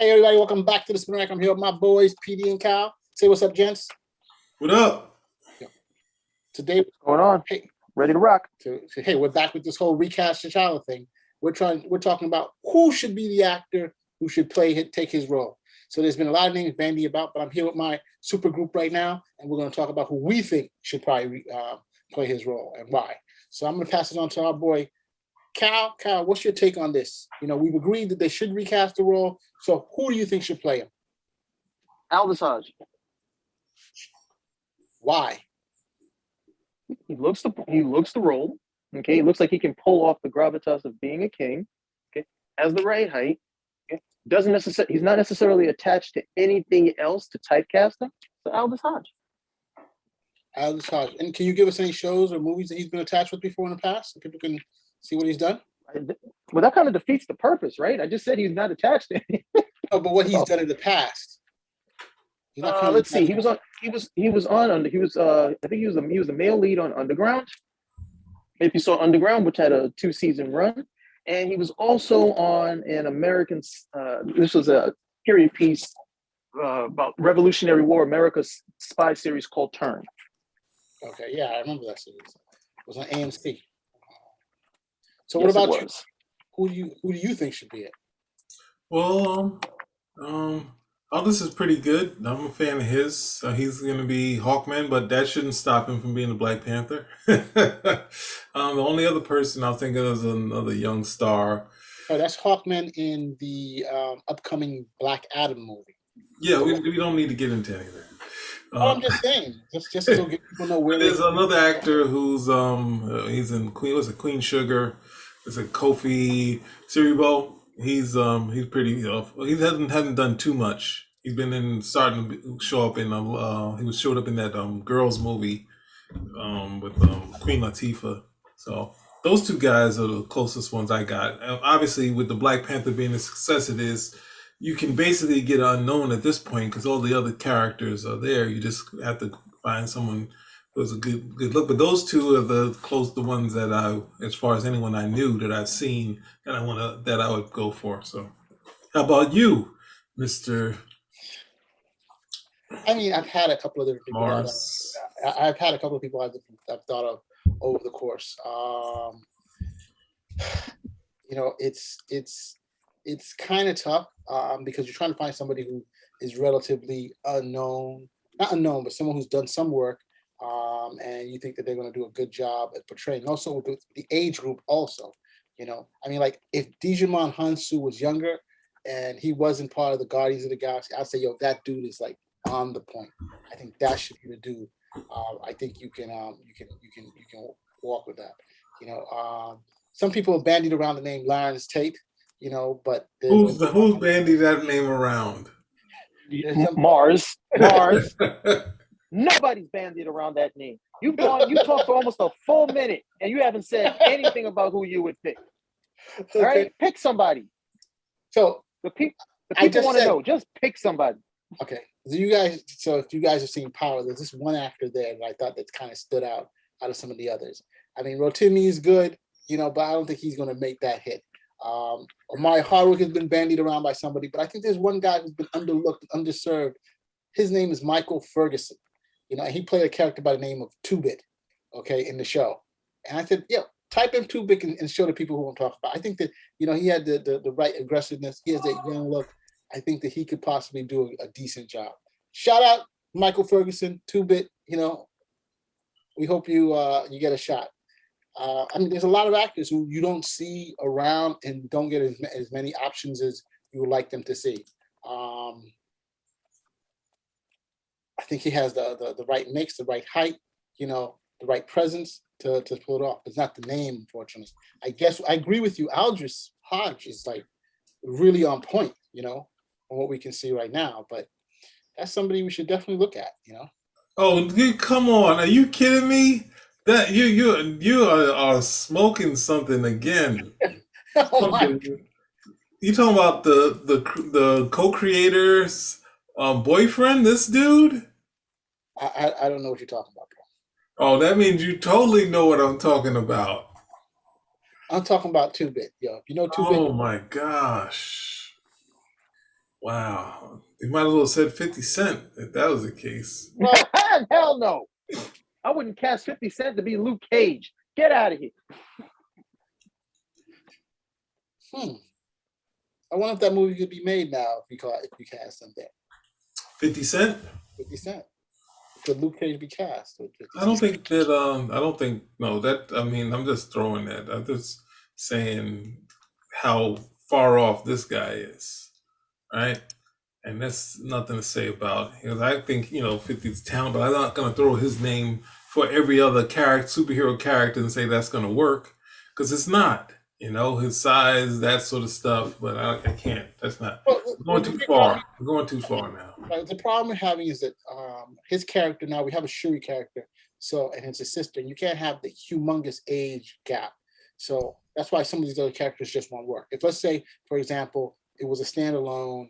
Hey everybody, welcome back to the Spin Rack. I'm here with my boys, PD and Kyle. Say what's up, gents. What up? Today, what's going on? Hey, ready to rock. Hey, we're back with this whole recast T'Challa thing. We're talking about who should be the actor who should take his role. So there's been a lot of names bandied about, but I'm here with my super group right now, and we're going to talk about who we think should probably play his role and why. So I'm going to pass it on to our boy, Cal. Cal, what's your take on this? You know, we've agreed that they should recast the role. So who do you think should play him? Aldis Hodge. Why? He looks the role. Okay, he looks like he can pull off the gravitas of being a king. Okay, has the right height. Okay, he's not necessarily attached to anything else to typecast him. So Aldis Hodge. Aldis Hodge. And can you give us any shows or movies that he's been attached with before in the past, so people can see what he's done? Well, that kind of defeats the purpose, right? I just said he's not attached to anything. No, but what he's done in the past. Let's see. I think he was the male lead on Underground. If you saw Underground, which had a 2-season run, and he was also on an American. This was a period piece about Revolutionary War America's spy series called Turn. Okay, yeah, I remember that series. It was on AMC. So what about you? Who do you think should be it? Well, Aldis is pretty good. I'm a fan of his. He's going to be Hawkman, but that shouldn't stop him from being the Black Panther. The only other person I'll think of is another young star. Oh, that's Hawkman in the upcoming Black Adam movie. Yeah, we don't need to get into anything. I'm just saying, just so people know where. There's another actor who's he's in Queen Sugar. It's a Kobi Siriboe. He's pretty. He hasn't done too much. He's been starting to show up in he showed up in that Girls movie with Queen Latifah. So those two guys are the closest ones I got. Obviously, with the Black Panther being the success it is, you can basically get unknown at this point because all the other characters are there. You just have to find someone who's a good look. But those two are the ones that as far as anyone I knew that I've seen that I would go for. So, how about you, Mr. I mean, I've had a couple of different people. I've had a couple of people I've thought of over the course. You know, it's kind of tough because you're trying to find somebody who is relatively unknown, not unknown, but someone who's done some work, and you think that they're going to do a good job at portraying. Also, with the age group, also, you know, I mean, like if Djimon Hounsou was younger and he wasn't part of the Guardians of the Galaxy, I'd say, yo, that dude is like on the point. I think that should be the dude. I think you can walk with that. You know, some people have bandied around the name Lawrence Tate. You know, but who's bandied that name around? Mars. Nobody's bandied around that name. You talked for almost a full minute and you haven't said anything about who you would pick. Okay. All right, pick somebody. So the people want to know. Just pick somebody. Okay. So if you guys have seen Power, there's this one actor there that I thought that kind of stood out of some of the others. I mean, Rotimi is good, you know, but I don't think he's going to make that hit. Omari Hardwick has been bandied around by somebody, but I think there's one guy who's been underlooked, underserved. His name is Michael Ferguson. You know, and he played a character by the name of 2-Bit, okay, in the show. And I said, yeah, type in 2-Bit and show the people who I'm talking about. I think that, you know, he had the right aggressiveness. He has that young look. I think that he could possibly do a decent job. Shout out Michael Ferguson, 2-Bit. You know, we hope you get a shot. I mean, there's a lot of actors who you don't see around and don't get as many options as you would like them to see. I think he has the right mix, the right height, you know, the right presence to pull it off. It's not the name, unfortunately. I guess I agree with you. Aldis Hodge is like really on point, you know, from what we can see right now. But that's somebody we should definitely look at, you know. Oh, come on! Are you kidding me? That you are smoking something again. You talking about the co-creator's boyfriend? This dude? I don't know what you're talking about, bro. Oh, that means you totally know what I'm talking about. I'm talking about 2-Bit, yo. If you know 2-Bit. Oh my gosh. Wow. They might as well have said 50 Cent if that was the case. Well, Hell no. I wouldn't cast 50 Cent to be Luke Cage. Get out of here. I wonder if that movie could be made now if you cast him there. 50 Cent? 50 Cent. Could Luke Cage be cast with 50 I don't Cent? think that no, that I mean I'm just throwing that. I'm just saying how far off this guy is. Right? And that's nothing to say about it. Because I think, 50's talent, but I'm not gonna throw his name for every other superhero character and say that's gonna work. Because it's not. His size, that sort of stuff, but I can't. That's not. Well, We're going too far. We're going too far now. right, the problem we're having is that his character now, we have a Shuri character, and it's a sister, and you can't have the humongous age gap. So that's why some of these other characters just won't work. If, let's say, for example, it was a standalone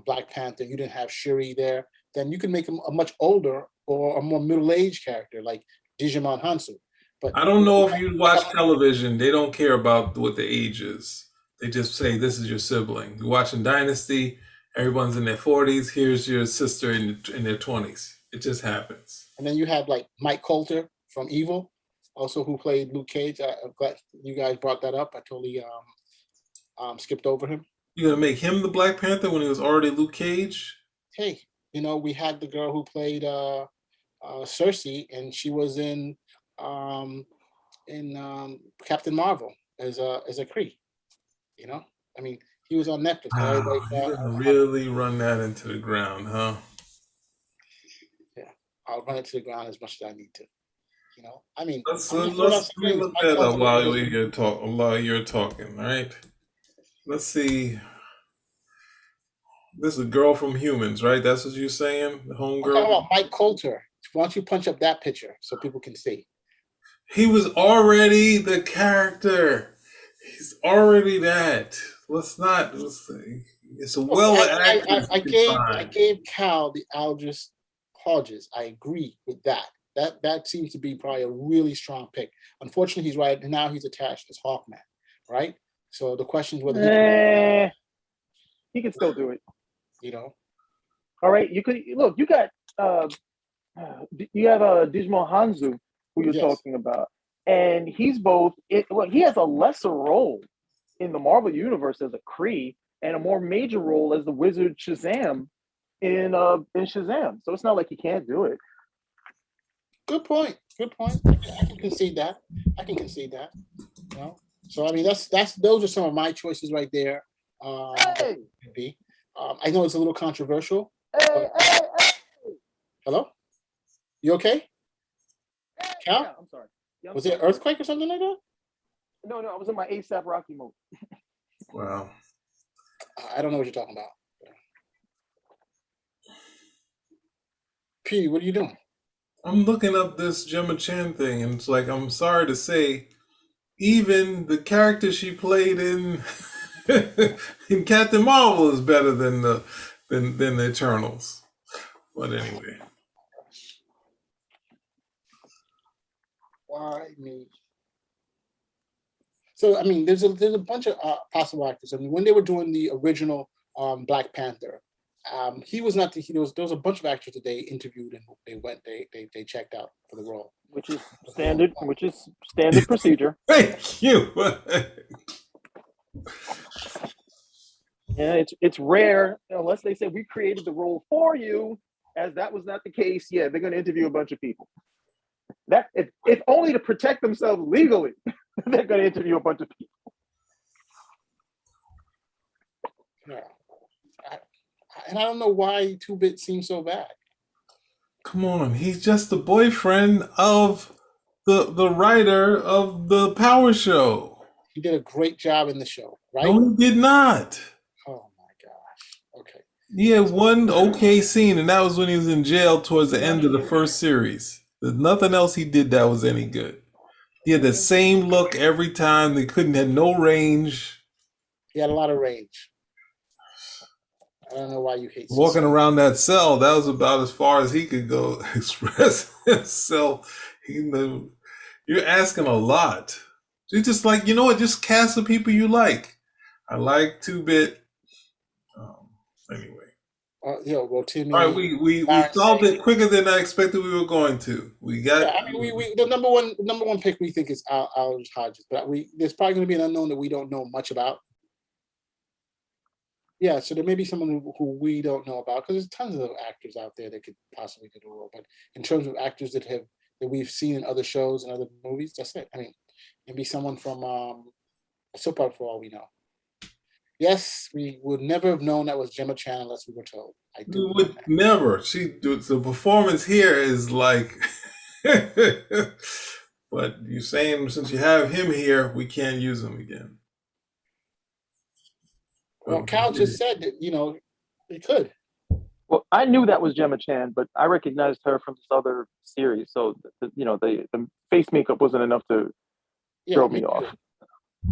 Black Panther, you didn't have Shuri there, then you can make him a much older or a more middle-aged character like Djimon Hounsou. But I don't know if you watch television, they don't care about what the age is. They just say, this is your sibling. You're watching Dynasty, everyone's in their 40s. Here's your sister in their 20s. It just happens. And then you have like Mike Coulter from Evil, also who played Luke Cage. I'm glad you guys brought that up. I totally skipped over him. You're going to make him the Black Panther when he was already Luke Cage? Hey, we had the girl who played Cersei, and she was in Captain Marvel as a Kree. I mean, he was on Netflix. You're gonna really run that into the ground, huh? Yeah, I'll run it to the ground as much as I need to. I mean, let's look that up while you're talking. All right. Let's see. This is a girl from Humans, right? That's what you're saying, the homegirl. I'm talking about Mike Coulter. Why don't you punch up that picture so people can see? He was already the character. He's already that. Let's see. It's a I gave Cal the Aldis Hodges. I agree with that. That seems to be probably a really strong pick. Unfortunately, he's right now. He's attached as Hawkman, right? So the question is whether he can still do it. All right, you could look. You got you have Djimon Hounsou, who you're talking about, and he's both. He has a lesser role in the Marvel universe as a Kree, and a more major role as the Wizard Shazam in Shazam. So it's not like he can't do it. Good point. I can concede that. So I mean, those are some of my choices right there. I know it's a little controversial. Hello? You okay? Cal? Yeah, I'm sorry. Yeah, was it an earthquake or something like that? No, I was in my ASAP Rocky mode. Wow. I don't know what you're talking about. P, what are you doing? I'm looking up this Gemma Chan thing, and it's like, I'm sorry to say, even the character she played in in Captain Marvel is better than the Eternals. But anyway. Why me? So I mean, there's a bunch of possible actors. I mean, when they were doing the original Black Panther, he was not the hero. There was a bunch of actors that they interviewed and they checked out for the role, which is standard procedure. Thank you. Yeah, it's rare unless they say we created the role for you. As that was not the case, yeah, they're going to interview a bunch of people. That if only to protect themselves legally, they're going to interview a bunch of people. Yeah, and I don't know why 2-Bit seems so bad. Come on, he's just the boyfriend of the writer of the Power Show. He did a great job in the show, right? No, he did not. Oh my gosh. Okay. He had one okay scene, and that was when he was in jail towards the end of the first series. There's nothing else he did that was any good. He had the same look every time. They had no range. He had a lot of range. I don't know why you hate walking around that cell. That was about as far as he could go express himself. You're asking a lot. You just just cast the people you like. I like 2-Bit. Anyway. Rotimi. All right, we solved it quicker than I expected we were going to. We got. Yeah, I mean, we the number one pick we think is Aldis Hodge, but there's probably going to be an unknown that we don't know much about. Yeah, so there may be someone who we don't know about because there's tons of actors out there that could possibly do the role. But in terms of actors that we've seen in other shows and other movies, that's it. I mean, maybe someone from a soap opera for all we know. Yes, we would never have known that was Gemma Chan unless we were told. I do. We would never. The performance here is like. But you're saying since you have him here, we can't use him again. Well, Cal just said that we could. Well, I knew that was Gemma Chan, but I recognized her from this other series. So the face makeup wasn't enough to throw me off.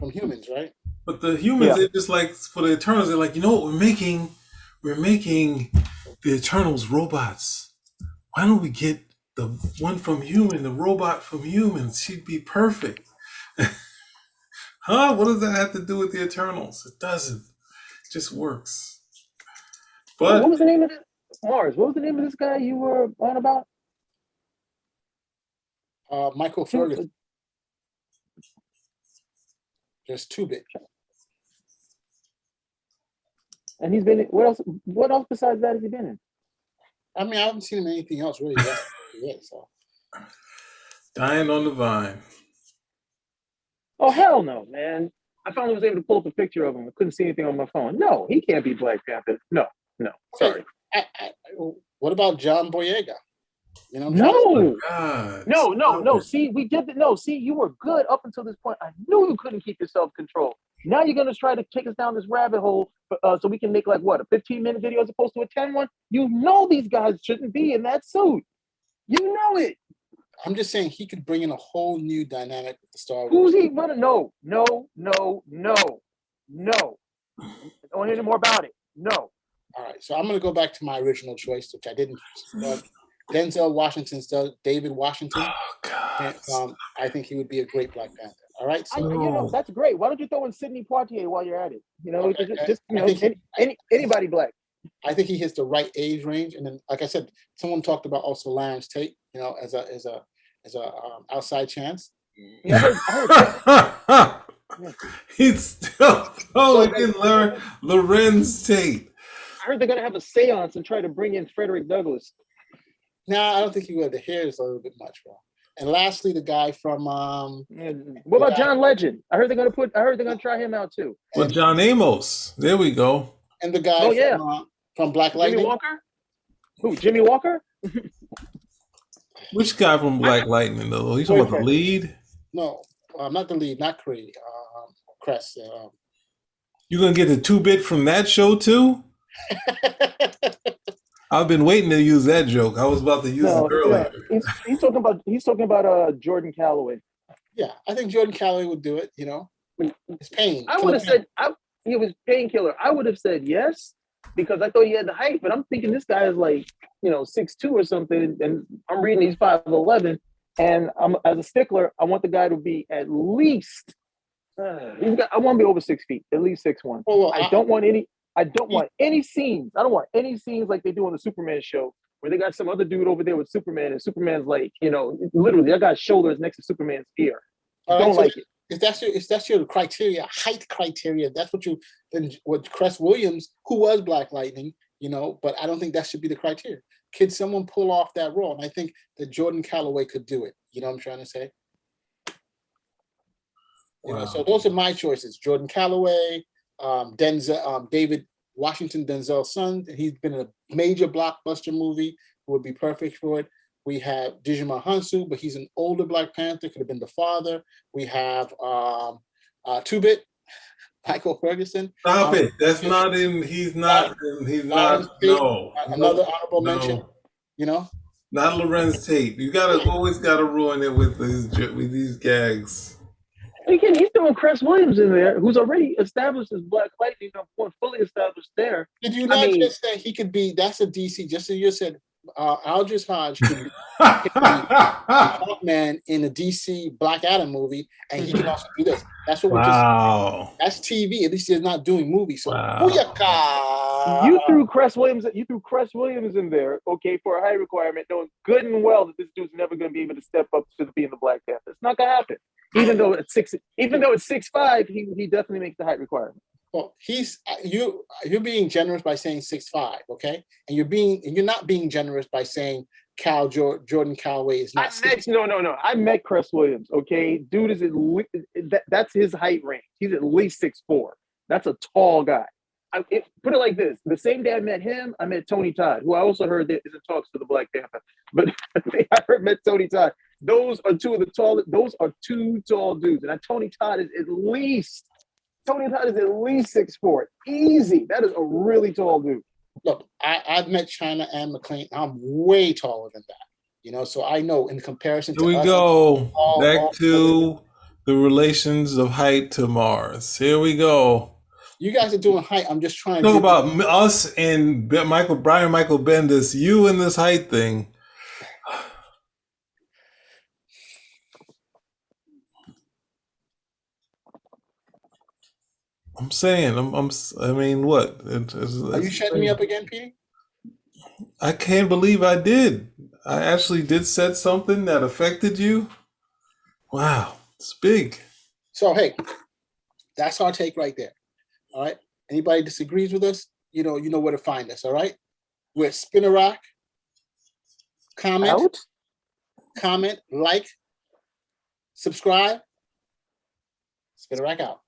From Humans, right? But the Humans, they're just like for the Eternals, they're like, what we're making the Eternals robots. Why don't we get the one from Human, the robot from Humans? She'd be perfect. Huh? What does that have to do with the Eternals? It doesn't. It just works. But what was the name of this? Mars, what was the name of this guy you were on about? Michael Ferguson. Just 2-bit. And he's been what else? What else besides that has he been in? I mean, I haven't seen him in anything else really yet. So. Dying on the Vine. Oh hell no, man! I finally was able to pull up a picture of him. I couldn't see anything on my phone. No, he can't be Black Panther. No. Sorry. What about John Boyega? No. See, we did it. No, see, you were good up until this point. I knew you couldn't keep your self-control. Now you're gonna try to take us down this rabbit hole, so we can make like what, a 15-minute video as opposed to a 10-one. You know these guys shouldn't be in that suit. You know it. I'm just saying he could bring in a whole new dynamic with the Star Wars. Who's he gonna? No. I don't want to hear more about it. No. All right, so I'm going to go back to my original choice, which I didn't. Denzel Washington, David Washington. Oh, God. And, I think he would be a great Black Panther. All right, so that's great. Why don't you throw in Sidney Poitier while you're at it? Okay. Anybody black. I think he hits the right age range, and then, like I said, someone talked about also Lance Tate, as a outside chance. Yeah, I heard He's still in Lorenz Tate. I heard they're gonna have a seance and try to bring in Frederick Douglass. No, I don't think he would. The hair is a little bit much, bro. And lastly, the guy from what about John Legend? I heard they're gonna try him out too. Well, John Amos. There we go. And the guy from Black Lightning. Jimmy Walker? Who? Jimmy Walker? Which guy from Black Lightning though? He's talking about the lead? No, not the lead, not Creed. Crest. You gonna get the 2-bit from that show too? I've been waiting to use that joke. I was about to use it earlier. Yeah. He's talking about Jordan Calloway. Yeah, I think Jordan Calloway would do it. It's pain. I would have said he was Painkiller. I would have said yes because I thought he had the height, but I'm thinking this guy is like 6'2" or something, and I'm reading he's 5'11", and I'm as a stickler, I want the guy to be at least. I want to be over 6 feet, at least 6'1". Well, I don't want any scenes. I don't want any scenes like they do on the Superman show where they got some other dude over there with Superman and Superman's like, literally that guy's shoulder is next to Superman's ear. It. If that's your criteria, height criteria, that's what Cress Williams, who was Black Lightning, but I don't think that should be the criteria. Could someone pull off that role? And I think that Jordan Calloway could do it. You know what I'm trying to say? Wow. So those are my choices: Jordan Calloway, Denzel, David Washington, Denzel's son. He's been in a major blockbuster movie who would be perfect for it. We have Djimon Hounsou, but he's an older Black Panther, could have been the father. We have 2-bit, Michael Ferguson. Stop it. That's not in, he's not. No. Another honorable mention, Not Lorenz Tate. You always gotta ruin it with these gags. Again, he's doing Cress Williams in there, who's already established as Black Lightning, fully established there. Did you not just say he could be? That's a DC. Just as you said, Aldis Hodge could be Hawkman in a DC Black Adam movie, and he can also do this. That's what we're just. That's TV. At least he's not doing movies. So, booyaka! You threw Cress Williams. You threw Cress Williams in there, okay, for a height requirement, knowing good and well that this dude's never going to be able to step up to being the Black Panther. It's not going to happen. Even though it's 6'5", he definitely makes the height requirement. Well, you're being generous by saying 6'5", okay, and you're not being generous by saying Jordan Calloway is not. No. I met Cress Williams, okay. Dude is that's his height range. He's at least 6'4". That's a tall guy. Put it like this: the same day I met him, I met Tony Todd, who I also heard that is in talks for the Black Panther. But I met Tony Todd. Those are two tall dudes, and Tony Todd is at least 6'4". Easy. That is a really tall dude. Look, I've met China and McLean. I'm way taller than that, so I know in comparison to. Here we go back to the relations of height to Mars. Here we go. You guys are doing height. I'm just trying to talk about us and Brian Michael Bendis. You and this height thing. I'm saying, I mean, what? Are you shutting me up again, Petey? I can't believe I did. I actually did said something that affected you. Wow, it's big. So hey, that's our take right there. All right. Anybody disagrees with us, you know where to find us. All right. We're Spinner Rock. Comment, like, subscribe. Spinner Rock out.